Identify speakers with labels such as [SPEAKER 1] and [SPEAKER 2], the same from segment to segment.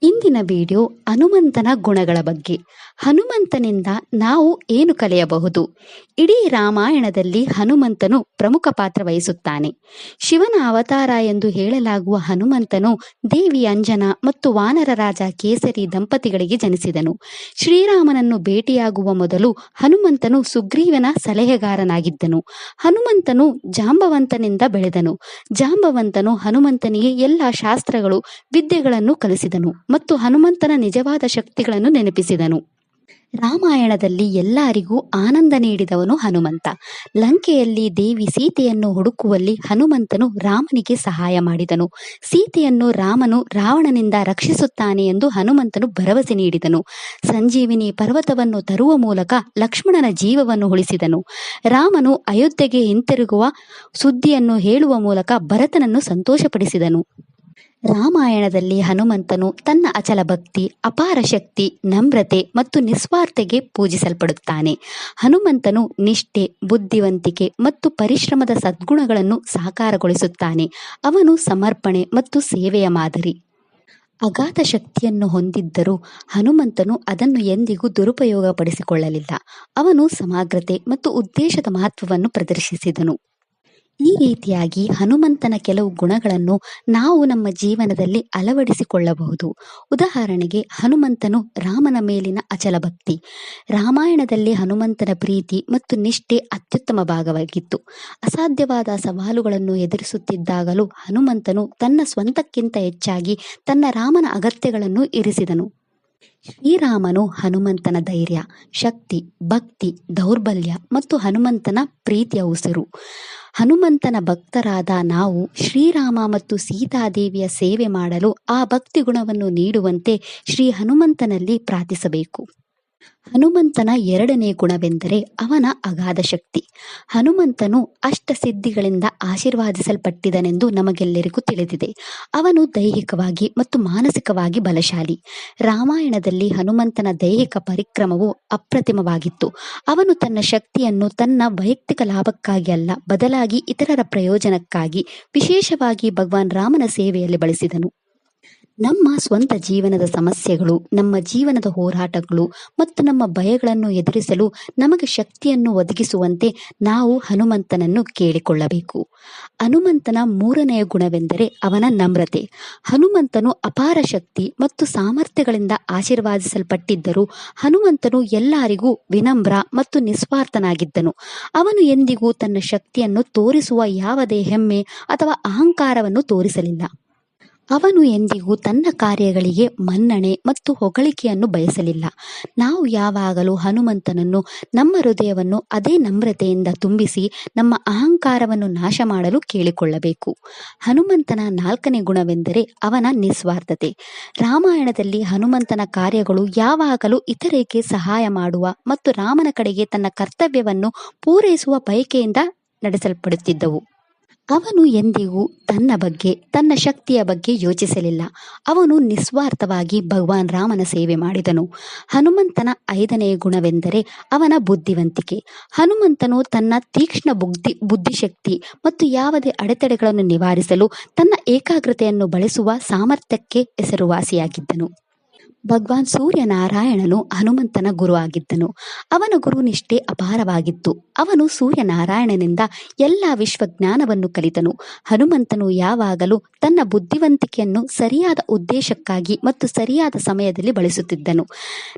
[SPEAKER 1] ಇಂದಿನ ವಿಡಿಯೋ ಹನುಮಂತನ ಗುಣಗಳ ಬಗ್ಗೆ. ಹನುಮಂತನಿಂದ ನಾವು ಏನು ಕಲಿಯಬಹುದು? ಇಡೀ ರಾಮಾಯಣದಲ್ಲಿ ಹನುಮಂತನು ಪ್ರಮುಖ ಪಾತ್ರ ವಹಿಸುತ್ತಾನೆ. ಶಿವನ ಅವತಾರ ಎಂದು ಹೇಳಲಾಗುವ ಹನುಮಂತನು ದೇವಿ ಅಂಜನಾ ಮತ್ತು ವಾನರ ರಾಜ ಕೇಸರಿ ದಂಪತಿಗಳಿಗೆ ಜನಿಸಿದನು. ಶ್ರೀರಾಮನನ್ನು ಭೇಟಿಯಾಗುವ ಮೊದಲು ಹನುಮಂತನು ಸುಗ್ರೀವನ ಸಲಹೆಗಾರನಾಗಿದ್ದನು. ಹನುಮಂತನು ಜಾಂಬವಂತನಿಂದ ಬೆಳೆದನು. ಜಾಂಬವಂತನು ಹನುಮಂತನಿಗೆ ಎಲ್ಲ ಶಾಸ್ತ್ರಗಳು, ವಿದ್ಯೆಗಳನ್ನು ಕಲಿಸಿದನು ಮತ್ತು ಹನುಮಂತನ ನಿಜವಾದ ಶಕ್ತಿಗಳನ್ನು ನೆನಪಿಸಿದನು. ರಾಮಾಯಣದಲ್ಲಿ ಎಲ್ಲರಿಗೂ ಆನಂದ ನೀಡಿದವನು ಹನುಮಂತ. ಲಂಕೆಯಲ್ಲಿ ದೇವಿ ಸೀತೆಯನ್ನು ಹುಡುಕುವಲ್ಲಿ ಹನುಮಂತನು ರಾಮನಿಗೆ ಸಹಾಯ ಮಾಡಿದನು. ಸೀತೆಯನ್ನು ರಾಮನು ರಾವಣನಿಂದ ರಕ್ಷಿಸುತ್ತಾನೆ ಎಂದು ಹನುಮಂತನು ಭರವಸೆ ನೀಡಿದನು. ಸಂಜೀವಿನಿ ಪರ್ವತವನ್ನು ತರುವ ಮೂಲಕ ಲಕ್ಷ್ಮಣನ ಜೀವವನ್ನು ಉಳಿಸಿದನು. ರಾಮನು ಅಯೋಧ್ಯೆಗೆ ಹಿಂತಿರುಗುವ ಸುದ್ದಿಯನ್ನು ಹೇಳುವ ಮೂಲಕ ಭರತನನ್ನು ಸಂತೋಷಪಡಿಸಿದನು. ರಾಮಾಯಣದಲ್ಲಿ ಹನುಮಂತನು ತನ್ನ ಅಚಲ ಭಕ್ತಿ, ಅಪಾರ ಶಕ್ತಿ, ನಮ್ರತೆ ಮತ್ತು ನಿಸ್ವಾರ್ಥಗೆ ಪೂಜಿಸಲ್ಪಡುತ್ತಾನೆ. ಹನುಮಂತನು ನಿಷ್ಠೆ, ಬುದ್ಧಿವಂತಿಕೆ ಮತ್ತು ಪರಿಶ್ರಮದ ಸದ್ಗುಣಗಳನ್ನು ಸಾಕಾರಗೊಳಿಸುತ್ತಾನೆ. ಅವನು ಸಮರ್ಪಣೆ ಮತ್ತು ಸೇವೆಯ ಮಾದರಿ. ಅಗಾಧ ಶಕ್ತಿಯನ್ನು ಹೊಂದಿದ್ದರೂ ಹನುಮಂತನು ಅದನ್ನು ಎಂದಿಗೂ ದುರುಪಯೋಗಪಡಿಸಿಕೊಳ್ಳಲಿಲ್ಲ. ಅವನು ಸಮಗ್ರತೆ ಮತ್ತು ಉದ್ದೇಶದ ಮಹತ್ವವನ್ನು ಪ್ರದರ್ಶಿಸಿದನು. ಈ ರೀತಿಯಾಗಿ ಹನುಮಂತನ ಕೆಲವು ಗುಣಗಳನ್ನು ನಾವು ನಮ್ಮ ಜೀವನದಲ್ಲಿ ಅಳವಡಿಸಿಕೊಳ್ಳಬಹುದು. ಉದಾಹರಣೆಗೆ, ಹನುಮಂತನು ರಾಮನ ಮೇಲಿನ ಅಚಲ ಭಕ್ತಿ. ರಾಮಾಯಣದಲ್ಲಿ ಹನುಮಂತನ ಪ್ರೀತಿ ಮತ್ತು ನಿಷ್ಠೆ ಅತ್ಯುತ್ತಮ ಭಾಗವಾಗಿತ್ತು. ಅಸಾಧ್ಯವಾದ ಸವಾಲುಗಳನ್ನು ಎದುರಿಸುತ್ತಿದ್ದಾಗಲೂ ಹನುಮಂತನು ತನ್ನ ಸ್ವಂತಕ್ಕಿಂತ ಹೆಚ್ಚಾಗಿ ತನ್ನ ರಾಮನ ಅಗತ್ಯಗಳನ್ನು ಇರಿಸಿದನು. ಶ್ರೀರಾಮನು ಹನುಮಂತನ ಧೈರ್ಯ, ಶಕ್ತಿ, ಭಕ್ತಿ, ದೌರ್ಬಲ್ಯ ಮತ್ತು ಹನುಮಂತನ ಪ್ರೀತಿಯ ಉಸಿರು. ಹನುಮಂತನ ಭಕ್ತರಾದ ನಾವು ಶ್ರೀರಾಮ ಮತ್ತು ಸೀತಾದೇವಿಯ ಸೇವೆ ಮಾಡಲು ಆ ಭಕ್ತಿ ಗುಣವನ್ನು ನೀಡುವಂತೆ ಶ್ರೀ ಹನುಮಂತನಲ್ಲಿ ಪ್ರಾರ್ಥಿಸಬೇಕು. ಹನುಮಂತನ ಎರಡನೇ ಗುಣವೆಂದರೆ ಅವನ ಅಗಾಧ ಶಕ್ತಿ. ಹನುಮಂತನು ಅಷ್ಟಸಿದ್ಧಿಗಳಿಂದ ಆಶೀರ್ವಾದಿಸಲ್ಪಟ್ಟಿದನೆಂದು ನಮಗೆಲ್ಲರಿಗೂ ತಿಳಿದಿದೆ. ಅವನು ದೈಹಿಕವಾಗಿ ಮತ್ತು ಮಾನಸಿಕವಾಗಿ ಬಲಶಾಲಿ. ರಾಮಾಯಣದಲ್ಲಿ ಹನುಮಂತನ ದೈಹಿಕ ಪರಿಕ್ರಮವು ಅಪ್ರತಿಮವಾಗಿತ್ತು. ಅವನು ತನ್ನ ಶಕ್ತಿಯನ್ನು ತನ್ನ ವೈಯಕ್ತಿಕ ಲಾಭಕ್ಕಾಗಿ ಅಲ್ಲ, ಬದಲಾಗಿ ಇತರರ ಪ್ರಯೋಜನಕ್ಕಾಗಿ, ವಿಶೇಷವಾಗಿ ಭಗವಾನ್ ರಾಮನ ಸೇವೆಯಲ್ಲಿ ಬಳಸಿದನು. ನಮ್ಮ ಸ್ವಂತ ಜೀವನದ ಸಮಸ್ಯೆಗಳು, ನಮ್ಮ ಜೀವನದ ಹೋರಾಟಗಳು ಮತ್ತು ನಮ್ಮ ಭಯಗಳನ್ನು ಎದುರಿಸಲು ನಮಗೆ ಶಕ್ತಿಯನ್ನು ಒದಗಿಸುವಂತೆ ನಾವು ಹನುಮಂತನನ್ನು ಕೇಳಿಕೊಳ್ಳಬೇಕು. ಹನುಮಂತನ ಮೂರನೆಯ ಗುಣವೆಂದರೆ ಅವನ ನಮ್ರತೆ. ಹನುಮಂತನು ಅಪಾರ ಶಕ್ತಿ ಮತ್ತು ಸಾಮರ್ಥ್ಯಗಳಿಂದ ಆಶೀರ್ವಾದಿಸಲ್ಪಟ್ಟಿದ್ದರೂ ಹನುಮಂತನು ಎಲ್ಲರಿಗೂ ವಿನಮ್ರ ಮತ್ತು ನಿಸ್ವಾರ್ಥನಾಗಿದ್ದನು. ಅವನು ಎಂದಿಗೂ ತನ್ನ ಶಕ್ತಿಯನ್ನು ತೋರಿಸುವ ಯಾವುದೇ ಹೆಮ್ಮೆ ಅಥವಾ ಅಹಂಕಾರವನ್ನು ತೋರಿಸಲಿಲ್ಲ. ಅವನು ಎಂದಿಗೂ ತನ್ನ ಕಾರ್ಯಗಳಿಗೆ ಮನ್ನಣೆ ಮತ್ತು ಹೊಗಳಿಕೆಯನ್ನು ಬಯಸಲಿಲ್ಲ. ನಾವು ಯಾವಾಗಲೂ ಹನುಮಂತನನ್ನು ನಮ್ಮ ಹೃದಯವನ್ನು ಅದೇ ನಮ್ರತೆಯಿಂದ ತುಂಬಿಸಿ ನಮ್ಮ ಅಹಂಕಾರವನ್ನು ನಾಶ ಮಾಡಲು ಕೇಳಿಕೊಳ್ಳಬೇಕು. ಹನುಮಂತನ ನಾಲ್ಕನೇ ಗುಣವೆಂದರೆ ಅವನ ನಿಸ್ವಾರ್ಥತೆ. ರಾಮಾಯಣದಲ್ಲಿ ಹನುಮಂತನ ಕಾರ್ಯಗಳು ಯಾವಾಗಲೂ ಇತರರಿಗೆ ಸಹಾಯ ಮಾಡುವ ಮತ್ತು ರಾಮನ ಕಡೆಗೆ ತನ್ನ ಕರ್ತವ್ಯವನ್ನು ಪೂರೈಸುವ ಬಯಕೆಯಿಂದ ನಡೆಸಲ್ಪಡುತ್ತಿದ್ದವು. ಅವನು ಎಂದಿಗೂ ತನ್ನ ಬಗ್ಗೆ, ತನ್ನ ಶಕ್ತಿಯ ಬಗ್ಗೆ ಯೋಚಿಸಲಿಲ್ಲ. ಅವನು ನಿಸ್ವಾರ್ಥವಾಗಿ ಭಗವಾನ್ ರಾಮನ ಸೇವೆ ಮಾಡಿದನು. ಹನುಮಂತನ ಐದನೆಯ ಗುಣವೆಂದರೆ ಅವನ ಬುದ್ಧಿವಂತಿಕೆ. ಹನುಮಂತನು ತನ್ನ ತೀಕ್ಷ್ಣ ಬುದ್ಧಿಶಕ್ತಿ ಮತ್ತು ಯಾವುದೇ ಅಡೆತಡೆಗಳನ್ನು ನಿವಾರಿಸಲು ತನ್ನ ಏಕಾಗ್ರತೆಯನ್ನು ಬಳಸುವ ಸಾಮರ್ಥ್ಯಕ್ಕೆ ಹೆಸರುವಾಸಿಯಾಗಿದ್ದನು. ಭಗವಾನ್ ಸೂರ್ಯನಾರಾಯಣನು ಹನುಮಂತನ ಗುರು ಆಗಿದ್ದನು. ಅವನ ಗುರುನಿಷ್ಠೆ ಅಪಾರವಾಗಿತ್ತು. ಅವನು ಸೂರ್ಯನಾರಾಯಣನಿಂದ ಎಲ್ಲ ವಿಶ್ವಜ್ಞಾನವನ್ನು ಕಲಿತನು. ಹನುಮಂತನು ಯಾವಾಗಲೂ ತನ್ನ ಬುದ್ಧಿವಂತಿಕೆಯನ್ನು ಸರಿಯಾದ ಉದ್ದೇಶಕ್ಕಾಗಿ ಮತ್ತು ಸರಿಯಾದ ಸಮಯದಲ್ಲಿ ಬಳಸುತ್ತಿದ್ದನು.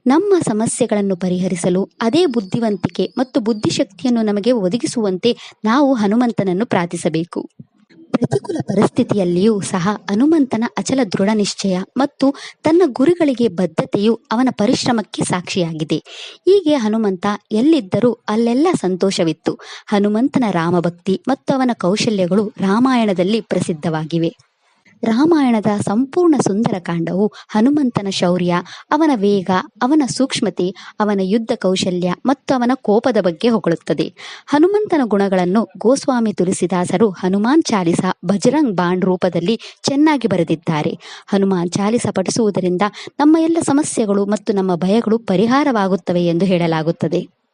[SPEAKER 1] ನಮ್ಮ ಸಮಸ್ಯೆಗಳನ್ನು ಪರಿಹರಿಸಲು ಅದೇ ಬುದ್ಧಿವಂತಿಕೆ ಮತ್ತು ಬುದ್ಧಿಶಕ್ತಿಯನ್ನು ನಮಗೆ ಒದಗಿಸುವಂತೆ ನಾವು ಹನುಮಂತನನ್ನು ಪ್ರಾರ್ಥಿಸಬೇಕು. ಪ್ರತಿಕೂಲ ಪರಿಸ್ಥಿತಿಯಲ್ಲಿಯೂ ಸಹ ಹನುಮಂತನ ಅಚಲ ದೃಢ ನಿಶ್ಚಯ ಮತ್ತು ತನ್ನ ಗುರಿಗಳಿಗೆ ಬದ್ಧತೆಯು ಅವನ ಪರಿಶ್ರಮಕ್ಕೆ ಸಾಕ್ಷಿಯಾಗಿದೆ. ಹೀಗೆ ಹನುಮಂತ ಎಲ್ಲಿದ್ದರೂ ಅಲ್ಲೆಲ್ಲ ಸಂತೋಷವಿತ್ತು. ಹನುಮಂತನ ರಾಮಭಕ್ತಿ ಮತ್ತು ಅವನ ಕೌಶಲ್ಯಗಳು ರಾಮಾಯಣದಲ್ಲಿ ಪ್ರಸಿದ್ಧವಾಗಿವೆ. ರಾಮಾಯಣದ ಸಂಪೂರ್ಣ ಸುಂದರಕಾಂಡವು ಹನುಮಂತನ ಶೌರ್ಯ, ಅವನ ವೇಗ, ಅವನ ಸೂಕ್ಷ್ಮತೆ, ಅವನ ಯುದ್ಧ ಕೌಶಲ್ಯ ಮತ್ತು ಅವನ ಕೋಪದ ಬಗ್ಗೆ ಹೊಗಳುತ್ತದೆ. ಹನುಮಂತನ ಗುಣಗಳನ್ನು ಗೋಸ್ವಾಮಿ ತುಳಸಿದಾಸರು ಹನುಮಾನ್ ಚಾಲಿಸ, ಬಜರಂಗ್ ಬಾಣ್ ರೂಪದಲ್ಲಿ ಚೆನ್ನಾಗಿ ಬರೆದಿದ್ದಾರೆ. ಹನುಮಾನ್ ಚಾಲಿಸ ಪಠಿಸುವುದರಿಂದ ನಮ್ಮ ಎಲ್ಲ ಸಮಸ್ಯೆಗಳು ಮತ್ತು ನಮ್ಮ ಭಯಗಳು ಪರಿಹಾರವಾಗುತ್ತವೆ ಎಂದು ಹೇಳಲಾಗುತ್ತದೆ.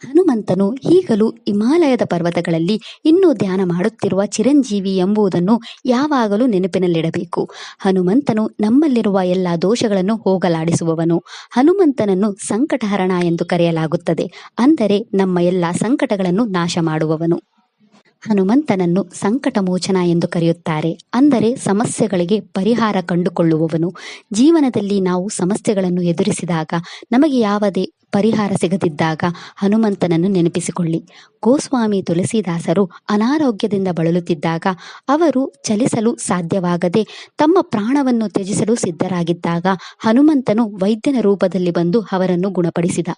[SPEAKER 1] ಹನುಮಂತನು ಈಗಲೂ ಹಿಮಾಲಯದ ಪರ್ವತಗಳಲ್ಲಿ ಇನ್ನೂ ಧ್ಯಾನ ಮಾಡುತ್ತಿರುವ ಚಿರಂಜೀವಿ ಎಂಬುದನ್ನು ಯಾವಾಗಲೂ ನೆನಪಿನಲ್ಲಿಡಬೇಕು. ಹನುಮಂತನು ನಮ್ಮಲ್ಲಿರುವ ಎಲ್ಲ ದೋಷಗಳನ್ನು ಹೋಗಲಾಡಿಸುವವನು. ಹನುಮಂತನನ್ನು ಸಂಕಟಹರಣ ಎಂದು ಕರೆಯಲಾಗುತ್ತದೆ, ಅಂದರೆ ನಮ್ಮ ಎಲ್ಲ ಸಂಕಟಗಳನ್ನು ನಾಶ ಮಾಡುವವನು. ಹನುಮಂತನನ್ನು ಸಂಕಟ ಮೋಚನ ಎಂದು ಕರೆಯುತ್ತಾರೆ, ಅಂದರೆ ಸಮಸ್ಯೆಗಳಿಗೆ ಪರಿಹಾರ ಕಂಡುಕೊಳ್ಳುವವನು. ಜೀವನದಲ್ಲಿ ನಾವು ಸಮಸ್ಯೆಗಳನ್ನು ಎದುರಿಸಿದಾಗ, ನಮಗೆ ಯಾವುದೇ ಪರಿಹಾರ ಸಿಗದಿದ್ದಾಗ ಹನುಮಂತನನ್ನು ನೆನಪಿಸಿಕೊಳ್ಳಿ. ಗೋಸ್ವಾಮಿ ತುಳಸಿದಾಸರು ಅನಾರೋಗ್ಯದಿಂದ ಬಳಲುತ್ತಿದ್ದಾಗ, ಅವರು ಚಲಿಸಲು ಸಾಧ್ಯವಾಗದೆ ತಮ್ಮ ಪ್ರಾಣವನ್ನು ತ್ಯಜಿಸಲು ಸಿದ್ಧರಾಗಿದ್ದಾಗ ಹನುಮಂತನು ವೈದ್ಯನ ರೂಪದಲ್ಲಿ ಬಂದು ಅವರನ್ನು ಗುಣಪಡಿಸಿದ.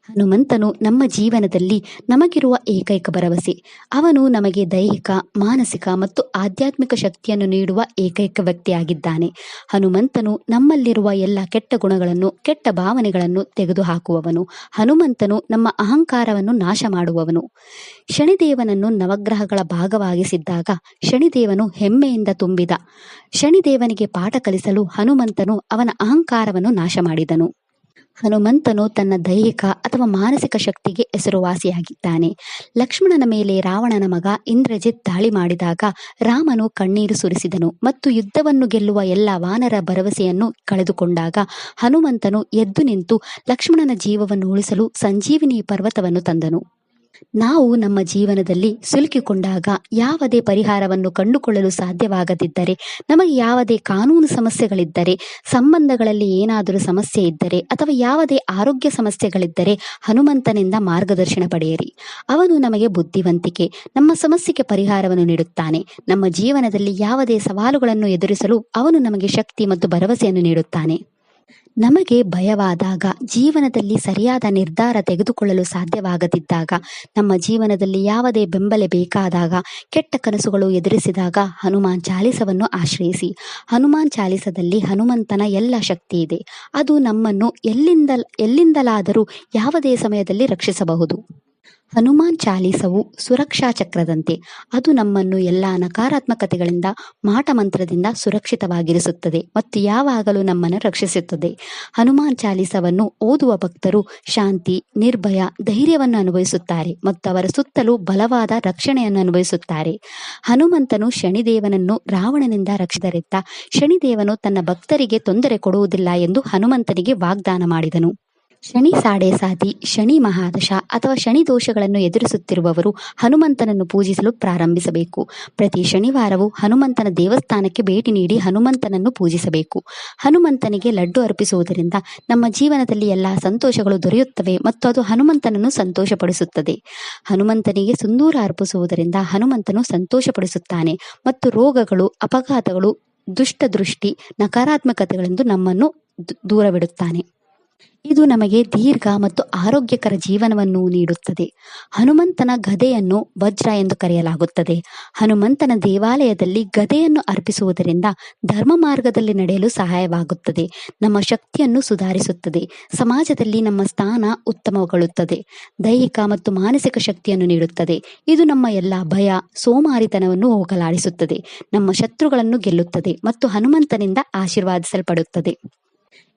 [SPEAKER 1] ಹನುಮಂತನು ನಮ್ಮ ಜೀವನದಲ್ಲಿ ನಮಗಿರುವ ಏಕೈಕ ಭರವಸೆ. ಅವನು ನಮಗೆ ದೈಹಿಕ, ಮಾನಸಿಕ ಮತ್ತು ಆಧ್ಯಾತ್ಮಿಕ ಶಕ್ತಿಯನ್ನು ನೀಡುವ ಏಕೈಕ ವ್ಯಕ್ತಿಯಾಗಿದ್ದಾನೆ. ಹನುಮಂತನು ನಮ್ಮಲ್ಲಿರುವ ಎಲ್ಲ ಕೆಟ್ಟ ಗುಣಗಳನ್ನು, ಕೆಟ್ಟ ಭಾವನೆಗಳನ್ನು ತೆಗೆದುಹಾಕುವವನು. ಹನುಮಂತನು ನಮ್ಮ ಅಹಂಕಾರವನ್ನು ನಾಶ ಮಾಡುವವನು. ಶನಿದೇವನನ್ನು ನವಗ್ರಹಗಳ ಭಾಗವಾಗಿಸಿದ್ದಾಗ ಶನಿದೇವನು ಹೆಮ್ಮೆಯಿಂದ ತುಂಬಿದ. ಶನಿದೇವನಿಗೆ ಪಾಠ ಕಲಿಸಲು ಹನುಮಂತನು ಅವನ ಅಹಂಕಾರವನ್ನು ನಾಶ ಮಾಡಿದನು. ಹನುಮಂತನು ತನ್ನ ದೈಹಿಕ ಅಥವಾ ಮಾನಸಿಕ ಶಕ್ತಿಗೆ ಹೆಸರುವಾಸಿಯಾಗಿದ್ದಾನೆ. ಲಕ್ಷ್ಮಣನ ಮೇಲೆ ರಾವಣನ ಮಗ ಇಂದ್ರಜಿತ್ ದಾಳಿ ಮಾಡಿದಾಗ ರಾಮನು ಕಣ್ಣೀರು ಸುರಿಸಿದನು ಮತ್ತು ಯುದ್ಧವನ್ನು ಗೆಲ್ಲುವ ಎಲ್ಲ ವಾನರ ಭರವಸೆಯನ್ನು ಕಳೆದುಕೊಂಡಾಗ ಹನುಮಂತನು ಎದ್ದು ನಿಂತು ಲಕ್ಷ್ಮಣನ ಜೀವವನ್ನು ಉಳಿಸಲು ಸಂಜೀವಿನಿ ಪರ್ವತವನ್ನು ತಂದನು. ನಾವು ನಮ್ಮ ಜೀವನದಲ್ಲಿ ಸಿಲುಕಿಕೊಂಡಾಗ, ಯಾವುದೇ ಪರಿಹಾರವನ್ನು ಕಂಡುಕೊಳ್ಳಲು ಸಾಧ್ಯವಾಗದಿದ್ದರೆ, ನಮಗೆ ಯಾವುದೇ ಕಾನೂನು ಸಮಸ್ಯೆಗಳಿದ್ದರೆ, ಸಂಬಂಧಗಳಲ್ಲಿ ಏನಾದರೂ ಸಮಸ್ಯೆ ಇದ್ದರೆ ಅಥವಾ ಯಾವುದೇ ಆರೋಗ್ಯ ಸಮಸ್ಯೆಗಳಿದ್ದರೆ ಹನುಮಂತನಿಂದ ಮಾರ್ಗದರ್ಶನ ಪಡೆಯಿರಿ. ಅವನು ನಮಗೆ ಬುದ್ಧಿವಂತಿಕೆ, ನಮ್ಮ ಸಮಸ್ಯೆಗೆ ಪರಿಹಾರವನ್ನು ನೀಡುತ್ತಾನೆ. ನಮ್ಮ ಜೀವನದಲ್ಲಿ ಯಾವುದೇ ಸವಾಲುಗಳನ್ನು ಎದುರಿಸಲು ಅವನು ನಮಗೆ ಶಕ್ತಿ ಮತ್ತು ಭರವಸೆಯನ್ನು ನೀಡುತ್ತಾನೆ. ನಮಗೆ ಭಯವಾದಾಗ, ಜೀವನದಲ್ಲಿ ಸರಿಯಾದ ನಿರ್ಧಾರ ತೆಗೆದುಕೊಳ್ಳಲು ಸಾಧ್ಯವಾಗದಿದ್ದಾಗ, ನಮ್ಮ ಜೀವನದಲ್ಲಿ ಯಾವುದೇ ಬೆಂಬಲ ಬೇಕಾದಾಗ, ಕೆಟ್ಟ ಕನಸುಗಳು ಎದುರಿಸಿದಾಗ ಹನುಮಾನ್ ಚಾಲಿಸವನ್ನು ಆಶ್ರಯಿಸಿ. ಹನುಮಾನ್ ಚಾಲಿಸದಲ್ಲಿ ಹನುಮಂತನ ಎಲ್ಲ ಶಕ್ತಿ ಇದೆ. ಅದು ನಮ್ಮನ್ನು ಎಲ್ಲಿಂದಲಾದರೂ ಯಾವುದೇ ಸಮಯದಲ್ಲಿ ರಕ್ಷಿಸಬಹುದು. ಹನುಮಾನ್ ಚಾಲೀಸವು ಸುರಕ್ಷಾ ಚಕ್ರದಂತೆ. ಅದು ನಮ್ಮನ್ನು ಎಲ್ಲ ನಕಾರಾತ್ಮಕತೆಗಳಿಂದ, ಮಾಟಮಂತ್ರದಿಂದ ಸುರಕ್ಷಿತವಾಗಿರಿಸುತ್ತದೆ ಮತ್ತು ಯಾವಾಗಲೂ ನಮ್ಮನ್ನು ರಕ್ಷಿಸುತ್ತದೆ. ಹನುಮಾನ್ ಚಾಲೀಸವನ್ನು ಓದುವ ಭಕ್ತರು ಶಾಂತಿ, ನಿರ್ಭಯ, ಧೈರ್ಯವನ್ನು ಅನುಭವಿಸುತ್ತಾರೆ ಮತ್ತು ಅವರ ಸುತ್ತಲೂ ಬಲವಾದ ರಕ್ಷಣೆಯನ್ನು ಅನುಭವಿಸುತ್ತಾರೆ. ಹನುಮಂತನು ಶನಿದೇವನನ್ನು ರಾವಣನಿಂದ ರಕ್ಷಿಸಿದರೆತ್ತ ಶನಿದೇವನು ತನ್ನ ಭಕ್ತರಿಗೆ ತೊಂದರೆ ಕೊಡುವುದಿಲ್ಲ ಎಂದು ಹನುಮಂತನಿಗೆ ವಾಗ್ದಾನ ಮಾಡಿದನು. ಶನಿ ಸಾಡೆ ಸಾತಿ, ಶನಿ ಮಹಾದಶ ಅಥವಾ ಶನಿ ದೋಷಗಳನ್ನು ಎದುರಿಸುತ್ತಿರುವವರು ಹನುಮಂತನನ್ನು ಪೂಜಿಸಲು ಪ್ರಾರಂಭಿಸಬೇಕು. ಪ್ರತಿ ಶನಿವಾರವೂ ಹನುಮಂತನ ದೇವಸ್ಥಾನಕ್ಕೆ ಭೇಟಿ ನೀಡಿ ಹನುಮಂತನನ್ನು ಪೂಜಿಸಬೇಕು. ಹನುಮಂತನಿಗೆ ಲಡ್ಡು ಅರ್ಪಿಸುವುದರಿಂದ ನಮ್ಮ ಜೀವನದಲ್ಲಿ ಎಲ್ಲ ಸಂತೋಷಗಳು ದೊರೆಯುತ್ತವೆ ಮತ್ತು ಅದು ಹನುಮಂತನನ್ನು ಸಂತೋಷಪಡಿಸುತ್ತದೆ. ಹನುಮಂತನಿಗೆ ಸಿಂಧೂರ ಅರ್ಪಿಸುವುದರಿಂದ ಹನುಮಂತನು ಸಂತೋಷಪಡಿಸುತ್ತಾನೆ ಮತ್ತು ರೋಗಗಳು, ಅಪಘಾತಗಳು, ದುಷ್ಟ ದೃಷ್ಟಿ, ನಕಾರಾತ್ಮಕತೆಗಳಿಂದ ನಮ್ಮನ್ನು ದೂರವಿಡುತ್ತಾನೆ. ಇದು ನಮಗೆ ದೀರ್ಘ ಮತ್ತು ಆರೋಗ್ಯಕರ ಜೀವನವನ್ನು ನೀಡುತ್ತದೆ. ಹನುಮಂತನ ಗದೆಯನ್ನು ವಜ್ರ ಎಂದು ಕರೆಯಲಾಗುತ್ತದೆ. ಹನುಮಂತನ ದೇವಾಲಯದಲ್ಲಿ ಗದೆಯನ್ನು ಅರ್ಪಿಸುವುದರಿಂದ ಧರ್ಮ ಮಾರ್ಗದಲ್ಲಿ ನಡೆಯಲು ಸಹಾಯವಾಗುತ್ತದೆ, ನಮ್ಮ ಶಕ್ತಿಯನ್ನು ಸುಧಾರಿಸುತ್ತದೆ, ಸಮಾಜದಲ್ಲಿ ನಮ್ಮ ಸ್ಥಾನ ಉತ್ತಮಗೊಳ್ಳುತ್ತದೆ, ದೈಹಿಕ ಮತ್ತು ಮಾನಸಿಕ ಶಕ್ತಿಯನ್ನು ನೀಡುತ್ತದೆ. ಇದು ನಮ್ಮ ಎಲ್ಲ ಭಯ, ಸೋಮಾರಿತನವನ್ನು ಹೋಗಲಾಡಿಸುತ್ತದೆ, ನಮ್ಮ ಶತ್ರುಗಳನ್ನು ಗೆಲ್ಲುತ್ತದೆ ಮತ್ತು ಹನುಮಂತನಿಂದ ಆಶೀರ್ವಾದಿಸಲ್ಪಡುತ್ತದೆ.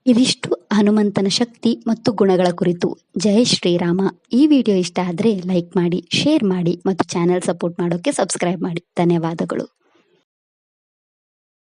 [SPEAKER 1] ಇದಿಷ್ಟು ಹನುಮಂತನ ಶಕ್ತಿ ಮತ್ತು ಗುಣಗಳ ಕುರಿತು. ಜೈ ಶ್ರೀರಾಮ. ಈ ವಿಡಿಯೋ ಇಷ್ಟ ಆದರೆ ಲೈಕ್ ಮಾಡಿ, ಶೇರ್ ಮಾಡಿ ಮತ್ತು ಚಾನೆಲ್ ಸಪೋರ್ಟ್ ಮಾಡೋಕ್ಕೆ ಸಬ್ಸ್ಕ್ರೈಬ್ ಮಾಡಿ. ಧನ್ಯವಾದಗಳು.